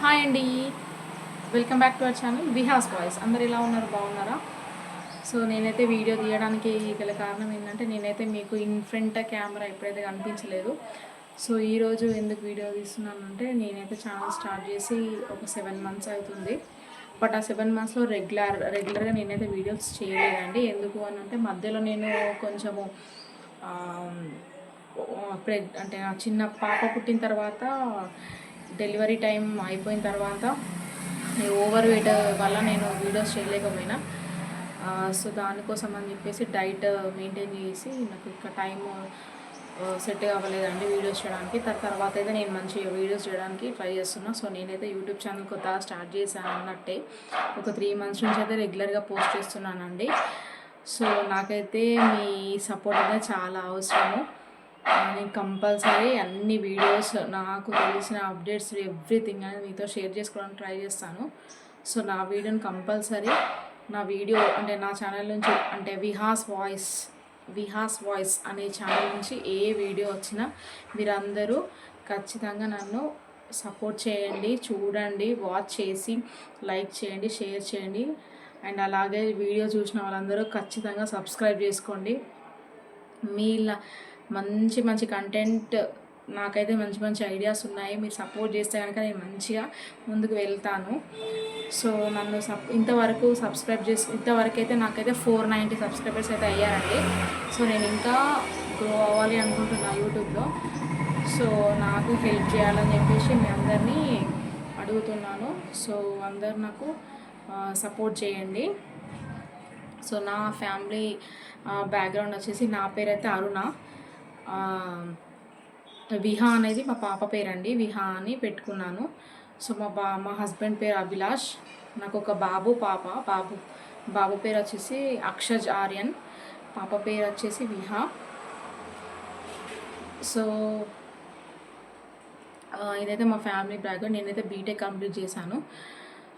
Hi అండి, welcome back to our channel Vihas voice. అందరు ఎలా ఉన్నారు, బాగున్నారా? సో నేనైతే వీడియో తీయడానికి గల కారణం ఏంటంటే నేనైతే మీకు ఇన్ ఫ్రంట్ కెమెరా ఎప్పుడైతే కనిపించలేదు. సో ఈరోజు ఎందుకు వీడియో తీస్తున్నానంటే నేనైతే ఛానల్ స్టార్ట్ చేసి ఒక 7 months అవుతుంది. బట్ ఆ 7 monthsలో రెగ్యులర్గా నేనైతే వీడియోస్ చేయలేదండి. ఎందుకు అని అంటే మధ్యలో నేను కొంచెము అంటే నా చిన్న పాప పుట్టిన తర్వాత డెలివరీ టైం అయిపోయిన తర్వాత ఓవర్ వెయిట్ వల్ల నేను వీడియోస్ చేయలేకపోయినా. సో దానికోసం అని చెప్పేసి డైట్ మెయింటైన్ చేసి నాకు ఇంకా టైం సెట్ అవ్వలేదండి వీడియోస్ చేయడానికి. తర్వాత అయితే నేను మంచిగా వీడియోస్ చేయడానికి ట్రై చేస్తున్నా. సో నేనైతే యూట్యూబ్ ఛానల్ కొత్తగా స్టార్ట్ చేశాను అన్నట్టే ఒక 3 months నుంచి అయితే రెగ్యులర్గా పోస్ట్ చేస్తున్నానండి. సో నాకైతే మీ సపోర్ట్ అనేది చాలా అవసరము. నేను కంపల్సరీ అన్ని వీడియోస్, నాకు తెలిసిన అప్డేట్స్, ఎవ్రీథింగ్ అనేది మీతో షేర్ చేసుకోవడానికి ట్రై చేస్తాను. సో నా వీడియోని కంపల్సరీ నా వీడియో అంటే నా ఛానల్ నుంచి అంటే విహాస్ వాయిస్ అనే ఛానల్ నుంచి ఏ వీడియో వచ్చినా మీరందరూ ఖచ్చితంగా నన్ను సపోర్ట్ చేయండి, చూడండి, వాచ్ చేసి లైక్ చేయండి, షేర్ చేయండి. అండ్ అలాగే వీడియో చూసిన వాళ్ళందరూ ఖచ్చితంగా సబ్స్క్రైబ్ చేసుకోండి. మీలా మంచి మంచి కంటెంట్, నాకైతే మంచి మంచి ఐడియాస్ ఉన్నాయి. మీరు సపోర్ట్ చేస్తే కనుక నేను మంచిగా ముందుకు వెళ్తాను. సో నన్ను ఇంతవరకు అయితే నాకైతే 490 సబ్స్క్రైబర్స్ అయితే అయ్యారండి. సో నేను ఇంకా గ్రో అవ్వాలి అనుకుంటున్నా యూట్యూబ్లో. సో నాకు హెల్ప్ చేయాలని చెప్పేసి మీ అందరినీ అడుగుతున్నాను. సో అందరు నాకు సపోర్ట్ చేయండి. సో నా ఫ్యామిలీ బ్యాక్గ్రౌండ్ వచ్చేసి నా పేరైతే అరుణ. విహా అనేది మా పాప పేరండి, విహా అని పెట్టుకున్నాను. సో మా హస్బెండ్ పేరు అభిలాష్. నాకు ఒక బాబు పేరు వచ్చేసి అక్షజ్ ఆర్యన్, పాప పేరు వచ్చేసి విహా. సో ఇదైతే మా ఫ్యామిలీ బ్యాక్గ్రౌండ్. నేనైతే బీటెక్ కంప్లీట్ చేశాను.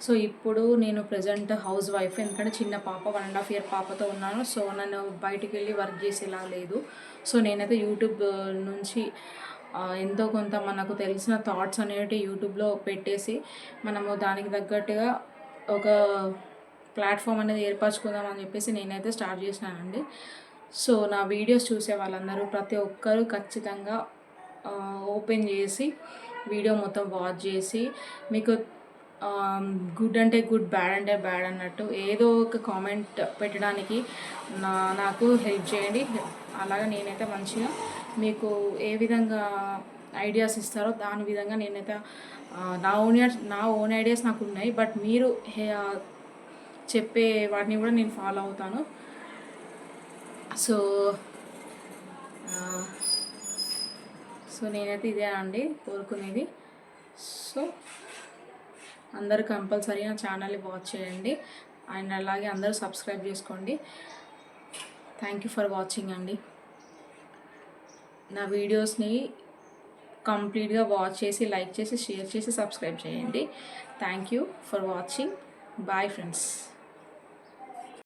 సో ఇప్పుడు నేను ప్రజెంట్ హౌస్ వైఫ్, ఎందుకంటే చిన్న పాప 1.5 year పాపతో ఉన్నాను. సో నన్ను బయటికి వెళ్ళి వర్క్ చేసేలా లేదు. సో నేనైతే యూట్యూబ్ నుంచి ఎంతో కొంత మనకు తెలిసిన థాట్స్ అనేవి యూట్యూబ్లో పెట్టేసి మనము దానికి తగ్గట్టుగా ఒక ప్లాట్ఫామ్ అనేది ఏర్పరచుకుందామని చెప్పేసి నేనైతే స్టార్ట్ చేసినానండి. సో నా వీడియోస్ చూసే వాళ్ళందరూ ప్రతి ఒక్కరూ ఖచ్చితంగా ఓపెన్ చేసి వీడియో మొత్తం వాచ్ చేసి మీకు గుడ్ అంటే గుడ్, బ్యాడ్ అంటే బ్యాడ్ అన్నట్టు ఏదో ఒక కామెంట్ పెట్టడానికి నాకు హెల్ప్ చేయండి. అలాగే నేనైతే మంచిగా మీకు ఏ విధంగా ఐడియాస్ ఇస్తారో దాని విధంగా నేనైతే నా ఓన్ ఐడియాస్ నాకు ఉన్నాయి. బట్ మీరు చెప్పే వాటిని కూడా నేను ఫాలో అవుతాను. సో నేనైతే ఇదే అండి కోరుకునేది. సో అందరూ కంపల్సరీ నా ఛానల్ని వాచ్ చేయండి అండ్ అలాగే అందరూ సబ్స్క్రైబ్ చేసుకోండి. థ్యాంక్ యూ ఫర్ వాచింగ్ అండి. నా వీడియోస్ని కంప్లీట్గా వాచ్ చేసి, లైక్ చేసి, షేర్ చేసి, సబ్స్క్రైబ్ చేయండి. Thank you for watching. Bye friends.